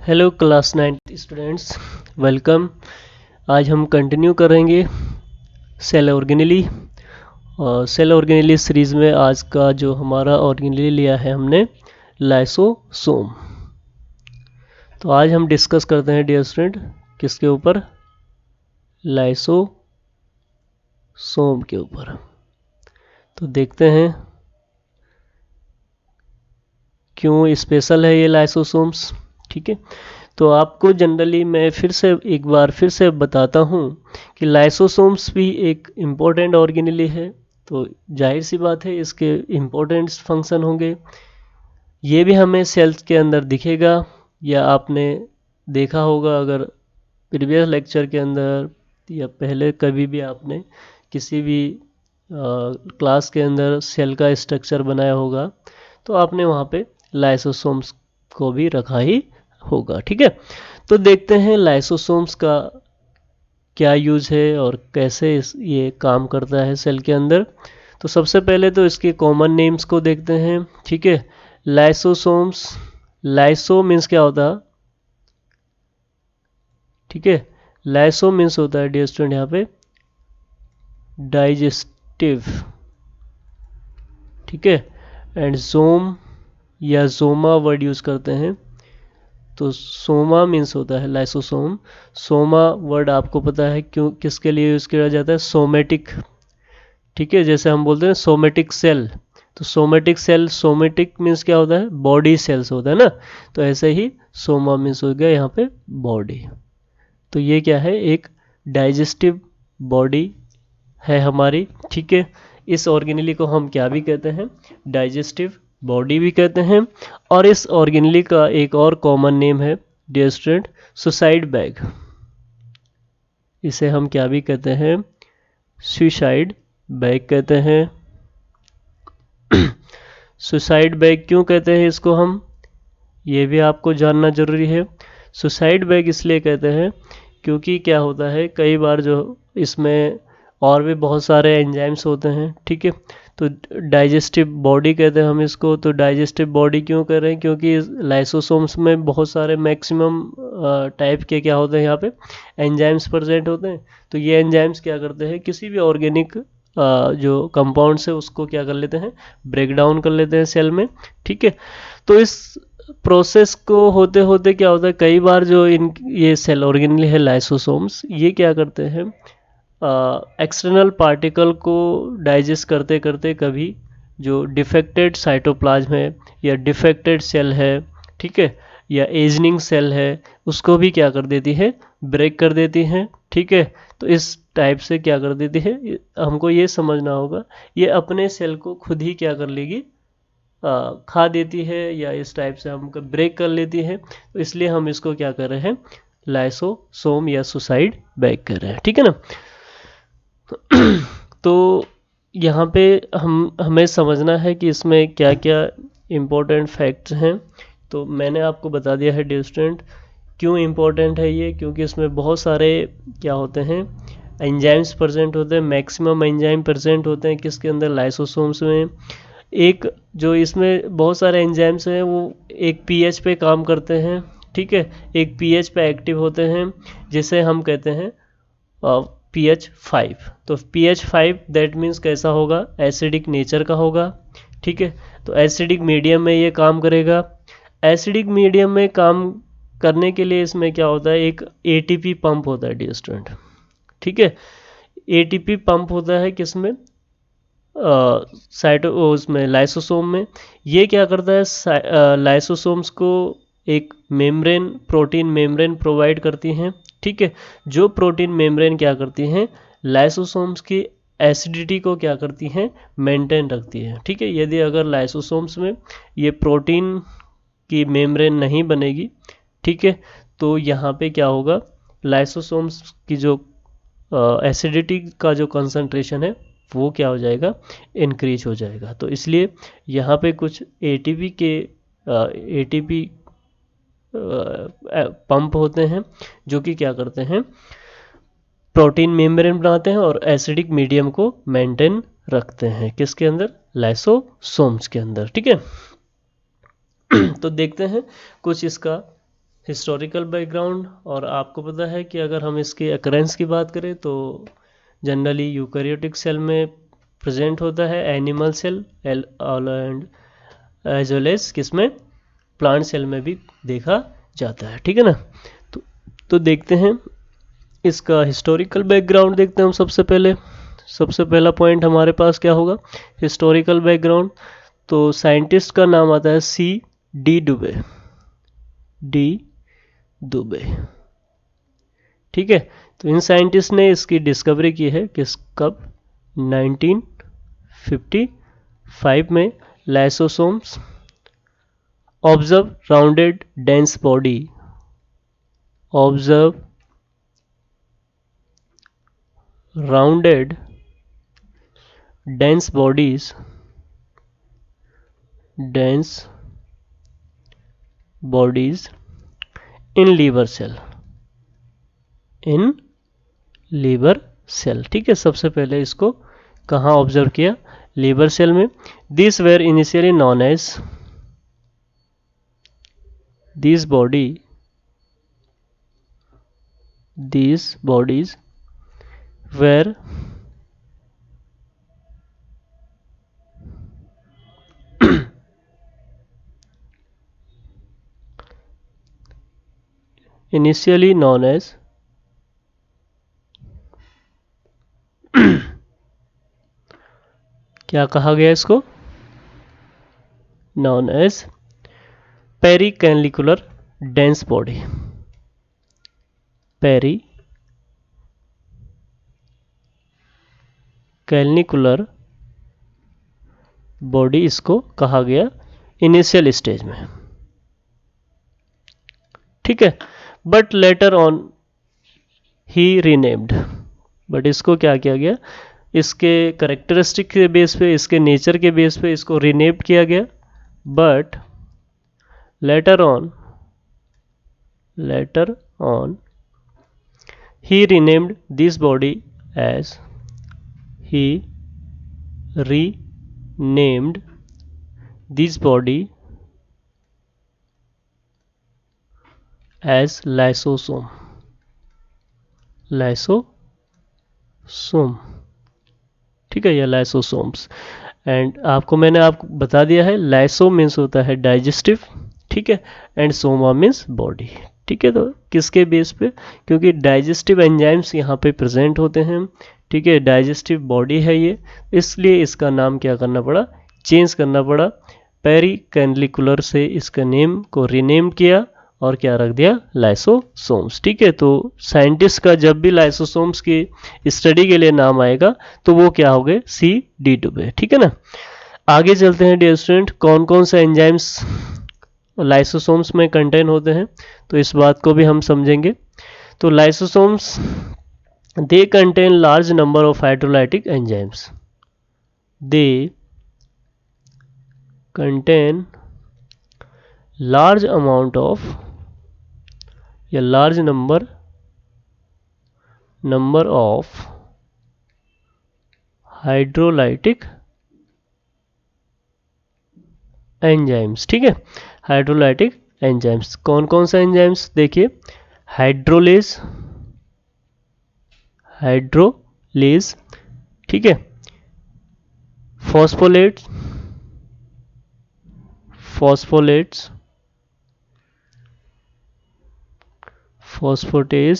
Hello class 9 students, welcome. आज हम continue करेंगे सेल ऑर्गेनेली और सेल ऑर्गेनेली सीरीज़ में आज का जो हमारा ऑर्गेनेली लिया है हमने लाइसोसोम। तो आज हम डिस्कस करते हैं डियर स्टूडेंट किसके ऊपर, लाइसोसोम के ऊपर। तो देखते हैं क्यों स्पेशल है ये लाइसोसोम्स। ठीक है, तो आपको जनरली मैं एक बार फिर से बताता हूँ कि लाइसोसोम्स भी एक इम्पोर्टेंट ऑर्गेनेली है। तो जाहिर सी बात है इसके इम्पोर्टेंट फंक्शन होंगे, ये भी हमें सेल्स के अंदर दिखेगा या आपने देखा होगा अगर प्रीवियस लेक्चर के अंदर या पहले कभी भी आपने किसी भी क्लास के अंदर सेल का स्ट्रक्चर बनाया होगा तो आपने वहाँ पे लाइसोसोम्स को भी रखा ही होगा। ठीक है, तो देखते हैं लाइसोसोम्स का क्या यूज है और कैसे ये काम करता है सेल के अंदर। तो सबसे पहले तो इसके कॉमन नेम्स को देखते हैं। ठीक है, लाइसोसोम्स, लाइसो मीन्स क्या होता है? ठीक है, लाइसो मीन्स होता है डियर स्टूडेंट यहाँ पे डाइजेस्टिव। ठीक है, एंड जोम या जोमा वर्ड यूज करते हैं। तो सोमा मीन्स होता है लाइसोसोम। सोमा वर्ड आपको पता है क्यों किसके लिए यूज किया जाता है? सोमेटिक। ठीक है, जैसे हम बोलते हैं सोमेटिक सेल, तो सोमेटिक सेल, सोमेटिक मीन्स क्या होता है? बॉडी सेल्स होता है ना। तो ऐसे ही सोमा मीन्स हो गया यहाँ पे बॉडी। तो ये क्या है? एक डाइजेस्टिव बॉडी है हमारी। ठीक है, इस ऑर्गेनेली को हम क्या भी कहते हैं? डाइजेस्टिव बॉडी भी कहते हैं। और इस ऑर्गेनेली का एक और कॉमन नेम है डियर स्टूडेंट, सुसाइड बैग। इसे हम क्या भी कहते हैं? सुसाइड बैग कहते हैं। सुसाइड बैग क्यों कहते हैं इसको हम, ये भी आपको जानना जरूरी है। सुसाइड बैग इसलिए कहते हैं क्योंकि क्या होता है, कई बार जो इसमें और भी बहुत सारे एंजाइम्स होते हैं। ठीक है, तो डाइजेस्टिव बॉडी कहते हैं हम इसको। तो डाइजेस्टिव बॉडी क्यों कर रहे हैं? क्योंकि लाइसोसोम्स में बहुत सारे मैक्सिमम टाइप के क्या होते हैं यहाँ पे एंजाइम्स प्रेजेंट होते हैं। तो ये एंजाइम्स क्या करते हैं, किसी भी ऑर्गेनिक जो कंपाउंड्स है उसको क्या कर लेते हैं? ब्रेक डाउन कर लेते हैं सेल में। ठीक है, तो इस प्रोसेस को होते होते क्या होता है, कई बार जो ये सेल ऑर्गेनेली है लाइसोसोम्स, ये क्या करते हैं, एक्सटर्नल पार्टिकल को डाइजेस्ट करते करते कभी जो डिफेक्टेड साइटोप्लाज्म है या डिफेक्टेड सेल है, ठीक है, या एजनिंग सेल है, उसको भी क्या कर देती है? ब्रेक कर देती है। ठीक है, तो इस टाइप से क्या कर देती है, हमको ये समझना होगा, ये अपने सेल को खुद ही क्या कर लेगी? खा देती है या इस टाइप से हमको ब्रेक कर लेती है। तो इसलिए हम इसको क्या कर रहे हैं? लाइसोसोम या सुसाइड बैग कर रहे हैं। ठीक है ना। तो यहाँ पे हमें समझना है कि इसमें क्या क्या इम्पोर्टेंट फैक्ट्स हैं। तो मैंने आपको बता दिया है डियर स्टूडेंट क्यों इम्पोर्टेंट है ये, क्योंकि इसमें बहुत सारे क्या होते हैं, एंजाइम्स प्रेजेंट होते हैं। मैक्सिमम एंजाइम प्रेजेंट होते हैं किसके अंदर? लाइसोसोम्स में। एक जो इसमें बहुत सारे एंजाइम्स हैं वो एक पीएच पे काम करते हैं। ठीक है, एक पीएच पे एक्टिव होते हैं जिसे हम कहते हैं pH 5। तो pH 5 दैट मीन्स कैसा होगा? एसिडिक नेचर का होगा। ठीक है, तो एसिडिक मीडियम में ये काम करेगा। एसिडिक मीडियम में काम करने के लिए इसमें क्या होता है, एक एटीपी पंप होता है डियर स्टूडेंट। ठीक है, एटीपी पंप होता है किसमें? उसमें लाइसोसोम में। ये क्या करता है, लाइसोसोम्स को एक मेम्ब्रेन, प्रोटीन मेम्ब्रेन प्रोवाइड करती हैं। ठीक है, जो प्रोटीन मेम्ब्रेन क्या करती हैं? लाइसोसोम्स की एसिडिटी को क्या करती हैं? मेंटेन रखती है। ठीक है, यदि अगर लाइसोसोम्स में ये प्रोटीन की मेम्ब्रेन नहीं बनेगी, ठीक है, तो यहाँ पे क्या होगा, लाइसोसोम्स की जो एसिडिटी का जो कंसंट्रेशन है वो क्या हो जाएगा? इंक्रीज हो जाएगा। तो इसलिए यहाँ पे कुछ एटीपी पंप होते हैं जो कि क्या करते हैं? प्रोटीन मेम्ब्रेन बनाते हैं और एसिडिक मीडियम को मेंटेन रखते हैं किसके अंदर? लाइसोसोम्स के अंदर। ठीक है, तो देखते हैं कुछ इसका हिस्टोरिकल बैकग्राउंड, और आपको पता है कि अगर हम इसके अकरेंस की बात करें तो जनरली यूकैरियोटिक सेल में प्रेजेंट होता है, animal cell and as well as किसमें, प्लांट सेल में भी देखा जाता है, ठीक है ना। तो देखते हैं इसका हिस्टोरिकल बैकग्राउंड, देखते हैं हम सबसे पहला पॉइंट हमारे पास क्या होगा, हिस्टोरिकल बैकग्राउंड। तो साइंटिस्ट का नाम आता है डी दुबे, ठीक है। तो इन साइंटिस्ट ने इसकी डिस्कवरी की है किस कब, 1955 में। Lysosomes observe rounded dense body, observe rounded dense bodies in liver cell, ठीक है। सबसे पहले इसको कहाँ ऑब्जर्व किया, लीवर सेल में। This were initially known as, these bodies were initially known as क्या कहा गया इसको, known as pericanalicular dense body, pericanalicular body इसको कहा गया इनिशियल स्टेज में, ठीक है। But later on he renamed, but इसको क्या किया गया, इसके करेक्टरिस्टिक के बेस पे, इसके नेचर के बेस पे इसको रीनेम्ड किया गया। But later on he renamed this body as lysosome, ठीक है, या लाइसोसोम्स। एंड मैंने बता दिया है, लाइसो मीन्स होता है डाइजेस्टिव, ठीक है, एंड सोमा मीन्स बॉडी, ठीक है। तो किसके बेस पे, क्योंकि डाइजेस्टिव एंजाइम्स यहाँ पे प्रेजेंट होते हैं, ठीक है, डाइजेस्टिव बॉडी है ये, इसलिए इसका नाम क्या करना पड़ा, चेंज करना पड़ा। पेरिकैनलिकुलर से इसका नेम को रीनेम किया और क्या रख दिया, लाइसोसोम्स, ठीक है। तो साइंटिस्ट का जब भी लाइसोसोम्स की स्टडी के लिए नाम आएगा तो वो क्या हो गए, डी2, ठीक है ना। आगे चलते हैं डियर स्टूडेंट, कौन कौन से एंजाइम्स लाइसोसोम्स में कंटेन होते हैं, तो इस बात को भी हम समझेंगे। तो lysosomes they contain large number of hydrolytic enzymes, they contain large amount of या large number of hydrolytic enzymes, ठीक है। हाइड्रोलाइटिक एंजाइम्स कौन कौन सा एंजाइम्स, देखिए, हाइड्रोलेज, ठीक है, फॉस्फोलेट्स, फॉस्फोटेज,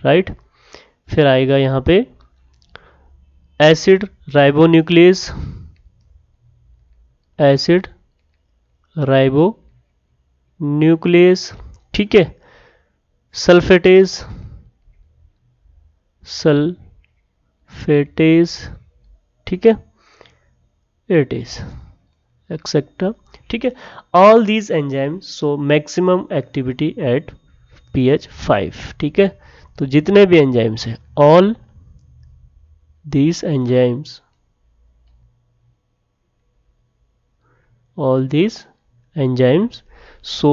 राइट। फिर आएगा यहाँ पे एसिड राइबोन्यूक्लियस, ठीक है, सल्फेटेज, ठीक है, इरिटेज, एक्सेट्रा, ठीक है। All these enzymes so maximum activity eight pH 5, ठीक है। तो जितने भी एंजाइम्स हैं, all these enzymes so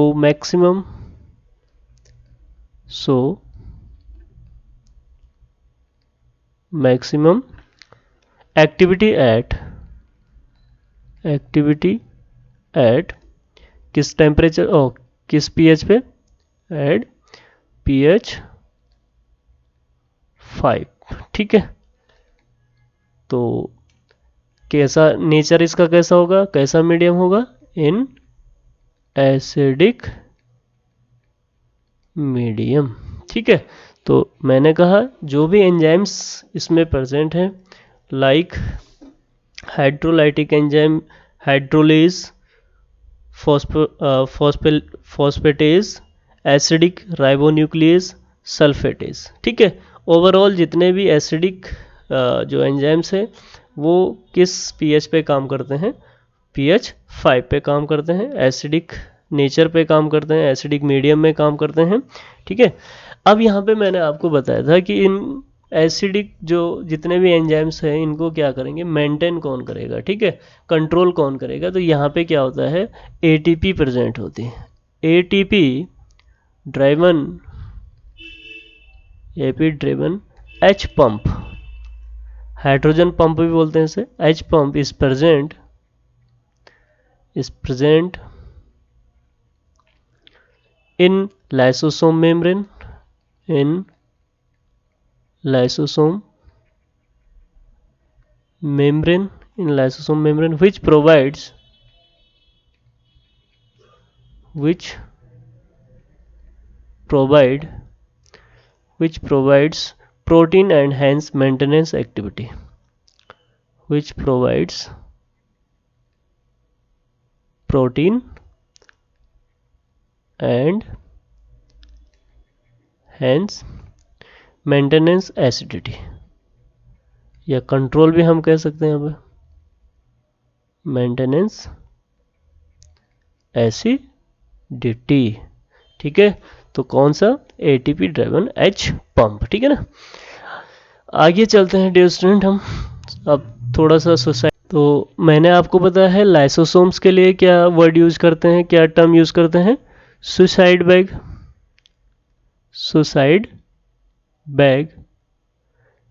maximum activity eight किस टेम्परेचर किस पीएच पे, एट पीएच 5, ठीक है। तो कैसा नेचर इसका कैसा होगा, कैसा मीडियम होगा, इन एसिडिक मीडियम, ठीक है। तो मैंने कहा जो भी एंजाइम्स इसमें प्रेजेंट हैं, like hydrolytic enzyme, hydrolase, phosphatase, acidic ribonuclease, sulphatase, ठीक है। ओवरऑल जितने भी एसिडिक जो एंजाइम्स हैं वो किस पीएच पे काम करते हैं, पीएच 5 पे काम करते हैं, एसिडिक नेचर पे काम करते हैं, एसिडिक मीडियम में काम करते हैं, ठीक है। अब यहाँ पे मैंने आपको बताया था कि इन एसिडिक जो जितने भी एंजाइम्स हैं इनको क्या करेंगे, मेंटेन कौन करेगा, ठीक है, कंट्रोल कौन करेगा। तो यहाँ पे क्या होता है, एटीपी प्रेजेंट होती है, ATP driven, AP driven H pump, hydrogen pump भी बोलते हैं इसे, H pump is present in lysosome membrane, in lysosome membrane, which provides protein and hence maintenance activity, which provides protein and hence maintenance acidity, या control भी हम कह सकते हैं यहाँ पे, मेंटेनेंस एसिडिटी, ठीक है। तो कौन सा, एटीपी ड्राइवन एच पंप, ठीक है ना। आगे चलते हैं डियर स्टूडेंट हम अब थोड़ा सा सोसाइटी। तो मैंने आपको बताया है लाइसोसोम्स के लिए क्या वर्ड यूज करते हैं, क्या टर्म यूज करते हैं, सुसाइड बैग,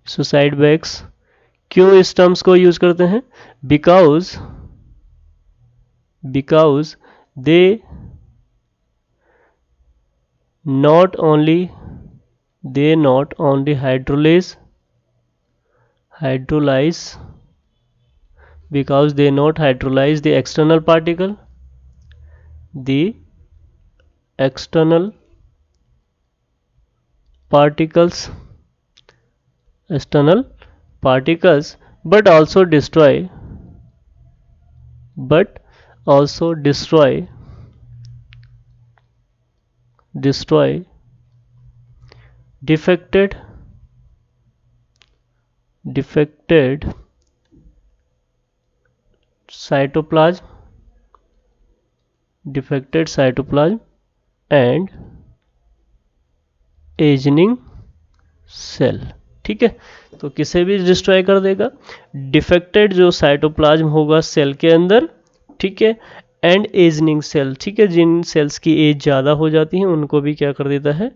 सुसाइड बैग्स। क्यों इस टर्म्स को यूज करते हैं, because they not only hydrolyze, because they not hydrolyze the external particles, but also destroy defected cytoplasm and ageing cell, ठीक है। तो किसे भी डिस्ट्रॉय कर देगा, डिफेक्टेड जो साइटोप्लाज्म होगा सेल के अंदर, ठीक है, एंड एजनिंग सेल, ठीक है, जिन सेल्स की एज ज़्यादा हो जाती है उनको भी क्या कर देता है,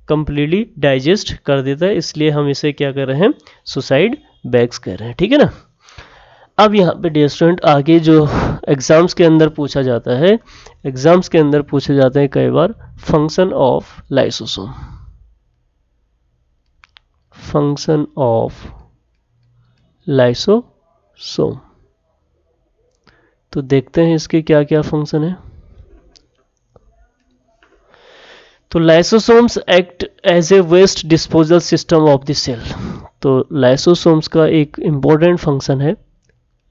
कंप्लीटली डाइजेस्ट कर देता है। इसलिए हम इसे क्या कर रहे हैं, सुसाइड बैग्स कह रहे हैं, ठीक है ना। अब यहाँ पे डियर स्टूडेंट आगे जो एग्जाम्स के अंदर पूछा जाता है, कई बार फंक्शन ऑफ लाइसोसोम, तो देखते हैं इसके क्या क्या फंक्शन है। तो lysosomes act as a waste disposal system of the cell. तो लाइसोसोम्स का एक इंपॉर्टेंट फंक्शन है,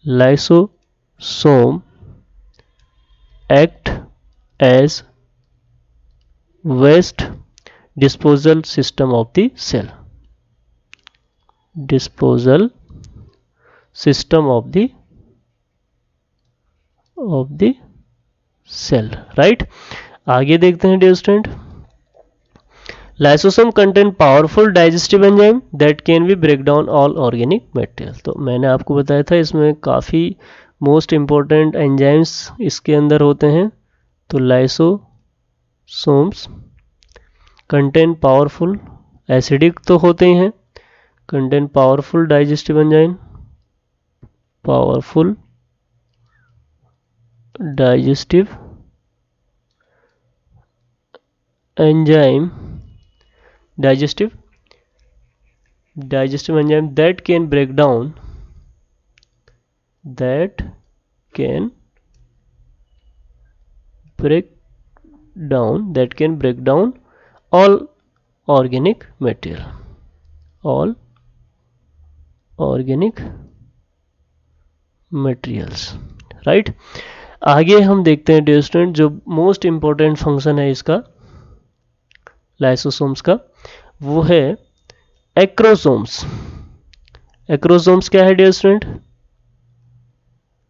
lysosome act as waste disposal system of the cell, disposal system of the cell, right. आगे देखते हैं dear student, lysosome contain powerful digestive enzyme that can be break down all organic material. तो मैंने आपको बताया था इसमें काफ़ी मोस्ट इम्पोर्टेंट एंजाइम्स इसके अंदर होते हैं। तो लाइसोसोम्स कंटेन पावरफुल, एसिडिक तो होते ही हैं, contain powerful digestive enzyme, powerful digestive enzyme, digestive enzyme that can break down, that can break down all organic material, all organic materials, right. आगे हम देखते हैं डियर स्टूडेंट, जो मोस्ट इंपॉर्टेंट फंक्शन है इसका लाइसोसोम्स का, वो है एक्रोसोम्स। एक्रोसोम्स क्या है dear student?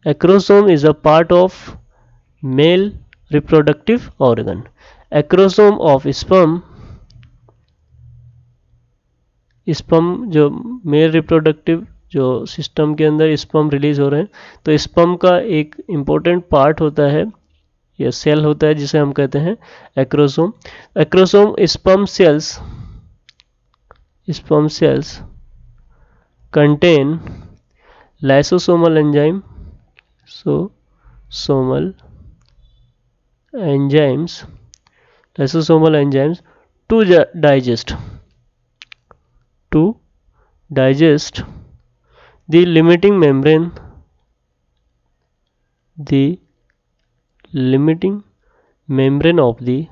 Acrosome is a part of male reproductive organ. Acrosome of sperm, sperm जो मेल रिप्रोडक्टिव जो सिस्टम के अंदर स्पर्म रिलीज हो रहे हैं, तो स्पर्म का एक इम्पोर्टेंट पार्ट होता है या सेल होता है जिसे हम कहते हैं acrosome. Acrosome sperm cells contain lysosomal enzyme, lysosomal enzymes to digest the limiting membrane of the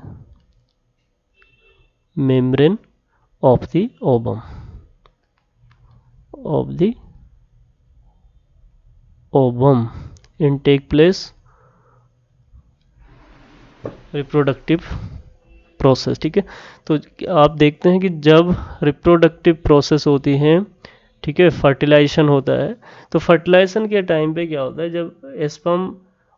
ovum and take place reproductive process. ठीक है, तो आप देखते हैं कि जब रिप्रोडक्टिव प्रोसेस होती हैं, ठीक है, फर्टिलाइजेशन होता है, तो फर्टिलाइजेशन के टाइम पे क्या होता है, जब स्पर्म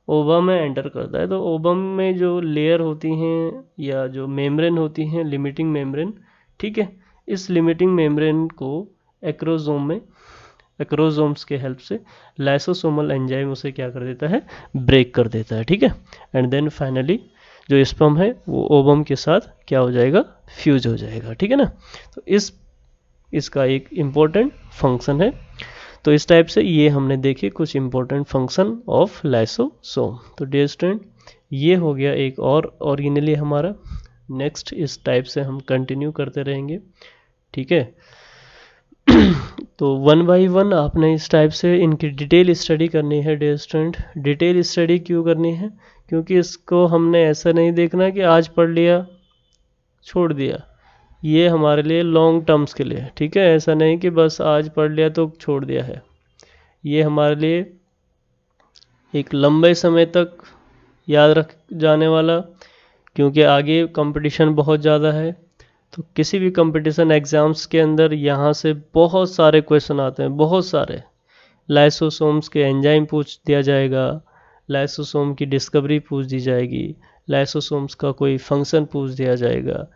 ओवम में एंटर करता है तो ओवम में जो लेयर होती हैं या जो मेम्ब्रेन होती हैं, लिमिटिंग मेम्ब्रेन, ठीक है, इस लिमिटिंग मेम्ब्रेन को एक्रोसोम्स के हेल्प से लाइसोसोमल एंजाइम उसे क्या कर देता है, ब्रेक कर देता है। ठीक है, एंड देन फाइनली जो स्पर्म है वो ओवम के साथ क्या हो जाएगा, फ्यूज हो जाएगा। ठीक है ना, तो इसका एक इम्पोर्टेंट फंक्शन है। तो इस टाइप से ये हमने देखे कुछ इम्पोर्टेंट फंक्शन ऑफ लाइसोसोम। तो डियर स्टूडेंट, ये हो गया एक और ऑर्गेनेली हमारा। नेक्स्ट इस टाइप से हम कंटिन्यू करते रहेंगे। ठीक है, तो वन बाय वन आपने इस टाइप से इनकी डिटेल स्टडी करनी है डियर स्टूडेंट। डिटेल स्टडी क्यों करनी है? क्योंकि इसको हमने ऐसा नहीं देखना कि आज पढ़ लिया छोड़ दिया, ये हमारे लिए लॉन्ग टर्म्स के लिए। ठीक है, ऐसा नहीं कि बस आज पढ़ लिया तो छोड़ दिया है, ये हमारे लिए एक लंबे समय तक याद रख जाने वाला, क्योंकि आगे कंपटीशन बहुत ज़्यादा है। तो किसी भी कंपटीशन एग्ज़ाम्स के अंदर यहाँ से बहुत सारे क्वेश्चन आते हैं, बहुत सारे। लाइसोसोम्स के एंजाइम पूछ दिया जाएगा, लाइसोसोम की डिस्कवरी पूछ दी जाएगी, लाइसोसोम्स का कोई फंक्शन पूछ दिया जाएगा,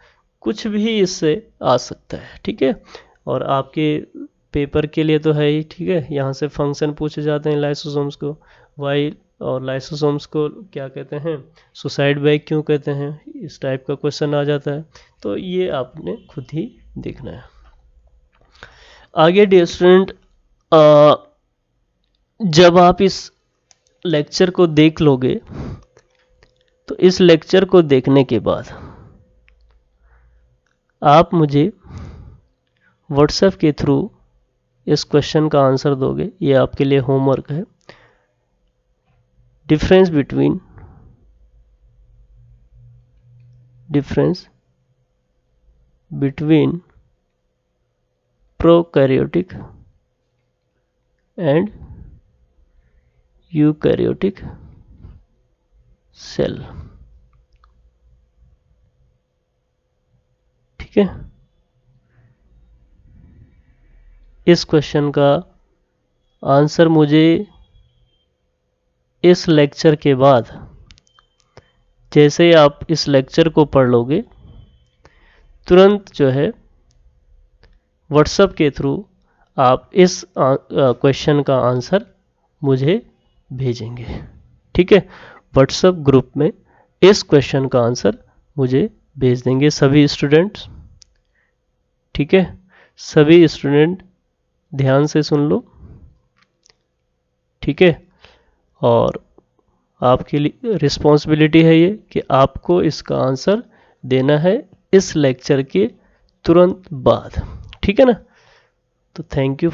कुछ भी इससे आ सकता है। ठीक है, और आपके पेपर के लिए तो है ही। ठीक है, यहाँ से फंक्शन पूछे जाते हैं लाइसोसोम्स को, वाई और लाइसोसोम्स को क्या कहते हैं, सुसाइड बैग क्यों कहते हैं, इस टाइप का क्वेश्चन आ जाता है। तो ये आपने खुद ही देखना है। आगे डियर स्टूडेंट, जब आप इस लेक्चर को देख लोगे, तो इस लेक्चर को देखने के बाद आप मुझे व्हाट्सएप के थ्रू इस क्वेश्चन का आंसर दोगे। ये आपके लिए होमवर्क है। Difference between prokaryotic and eukaryotic cell. ठीक है, इस क्वेश्चन का आंसर मुझे इस लेक्चर के बाद, जैसे ही आप इस लेक्चर को पढ़ लोगे, तुरंत जो है व्हाट्सएप के थ्रू आप इस क्वेश्चन का आंसर मुझे भेजेंगे। ठीक है, व्हाट्सएप ग्रुप में इस क्वेश्चन का आंसर मुझे भेज देंगे सभी स्टूडेंट्स। ठीक है, सभी स्टूडेंट ध्यान से सुन लो। ठीक है, और आपके लिए रिस्पॉन्सिबिलिटी है ये कि आपको इसका आंसर देना है इस लेक्चर के तुरंत बाद। ठीक है ना? तो थैंक यू।